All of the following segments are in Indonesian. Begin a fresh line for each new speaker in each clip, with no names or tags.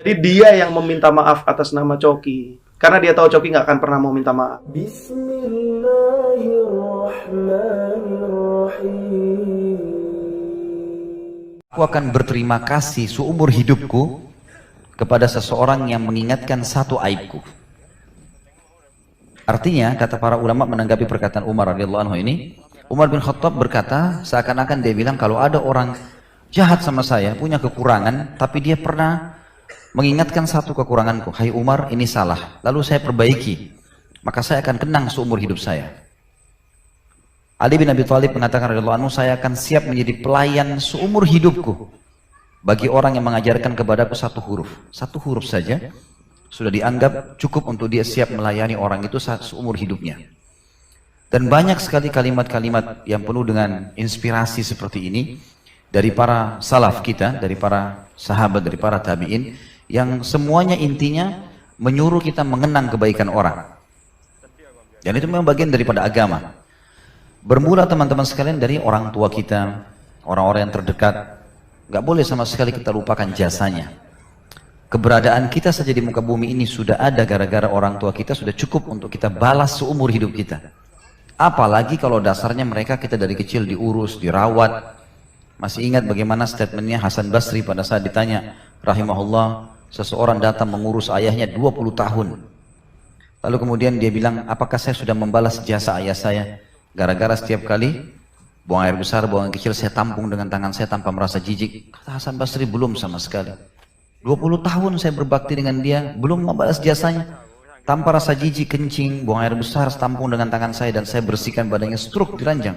Jadi dia yang meminta maaf atas nama Coki. Karena dia tahu Coki nggak akan pernah mau minta maaf.
Aku akan berterima kasih seumur hidupku kepada seseorang yang mengingatkan satu aibku. Artinya, kata para ulama menanggapi perkataan Umar radhiyallahu anhu ini, Umar bin Khattab berkata, seakan-akan dia bilang kalau ada orang jahat sama saya, punya kekurangan, tapi dia pernah mengingatkan satu kekuranganku. Hai Umar, ini salah. Lalu saya perbaiki, maka saya akan kenang seumur hidup saya. Ali bin Abi Thalib mengatakan radhiyallahu anhu, saya akan siap menjadi pelayan seumur hidupku bagi orang yang mengajarkan kepadaku satu huruf saja sudah dianggap cukup untuk dia siap melayani orang itu seumur hidupnya. Dan banyak sekali kalimat-kalimat yang penuh dengan inspirasi seperti ini dari para salaf kita, dari para sahabat, dari para tabi'in, yang semuanya intinya menyuruh kita mengenang kebaikan orang. Dan itu memang bagian daripada agama. Bermula teman-teman sekalian dari orang tua kita, orang-orang yang terdekat. Gak boleh sama sekali kita lupakan jasanya. Keberadaan kita saja di muka bumi ini sudah ada gara-gara orang tua kita, sudah cukup untuk kita balas seumur hidup kita. Apalagi kalau dasarnya mereka kita dari kecil diurus, dirawat. Masih ingat bagaimana statementnya Hasan Basri pada saat ditanya, rahimahullah, seseorang datang mengurus ayahnya 20 tahun. Lalu kemudian dia bilang, apakah saya sudah membalas jasa ayah saya? Gara-gara setiap kali buang air besar, buang air kecil, saya tampung dengan tangan saya tanpa merasa jijik. Kata Hasan Basri, belum sama sekali. 20 tahun saya berbakti dengan dia, belum membalas jasanya. Tanpa rasa jijik, kencing, buang air besar, tampung dengan tangan saya, dan saya bersihkan badannya, stroke diranjang.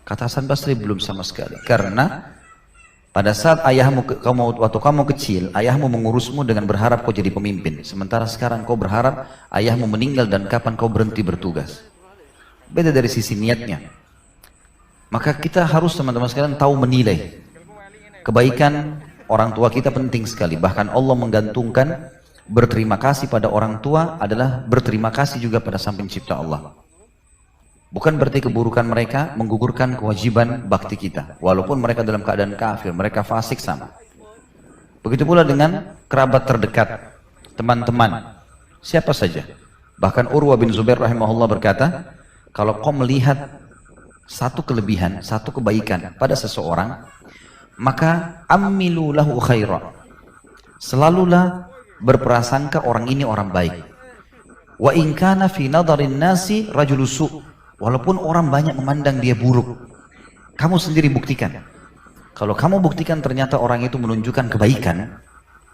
Kata Hasan Basri, belum sama sekali. Karena pada saat waktu kamu kecil, ayahmu mengurusmu dengan berharap kau jadi pemimpin. Sementara sekarang kau berharap ayahmu meninggal dan kapan kau berhenti bertugas. Beda dari sisi niatnya. Maka kita harus teman-teman sekalian tahu menilai. Kebaikan orang tua kita penting sekali. Bahkan Allah menggantungkan berterima kasih pada orang tua adalah berterima kasih juga pada Sang Pencipta Allah. Bukan berarti keburukan mereka menggugurkan kewajiban bakti kita. Walaupun mereka dalam keadaan kafir, mereka fasik sama. Begitu pula dengan kerabat terdekat, teman-teman, siapa saja. Bahkan Urwah bin Zubair rahimahullah berkata, kalau kau melihat satu kelebihan, satu kebaikan pada seseorang, maka amilu lahu khaira. Selalulah berprasangka orang ini orang baik. Wa in kana fi nadharin nasi rajulusu. Walaupun orang banyak memandang dia buruk, kamu sendiri buktikan. Kalau kamu buktikan ternyata orang itu menunjukkan kebaikan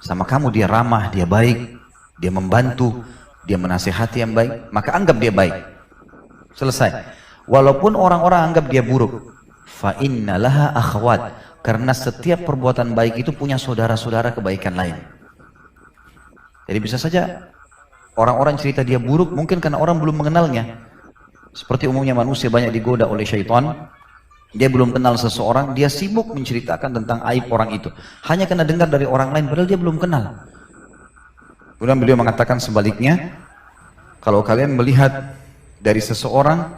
sama kamu, dia ramah, dia baik, dia membantu, dia menasihati yang baik, maka anggap dia baik. Selesai. Walaupun orang-orang anggap dia buruk, fa innalaha akhwat, karena setiap perbuatan baik itu punya saudara-saudara kebaikan lain. Jadi bisa saja orang-orang cerita dia buruk mungkin karena orang belum mengenalnya. Seperti umumnya manusia banyak digoda oleh syaitan, dia belum kenal seseorang, dia sibuk menceritakan tentang aib orang itu hanya karena dengar dari orang lain padahal dia belum kenal. Kemudian beliau mengatakan sebaliknya, kalau kalian melihat dari seseorang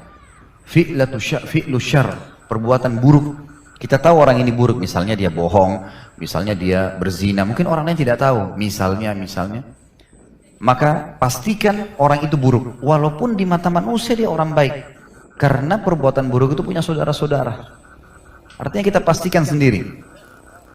fi'lu syarr, perbuatan buruk, kita tahu orang ini buruk, misalnya dia bohong, misalnya dia berzina, mungkin orang lain tidak tahu, misalnya maka pastikan orang itu buruk, walaupun di mata manusia dia orang baik, karena perbuatan buruk itu punya saudara-saudara. Artinya kita pastikan sendiri.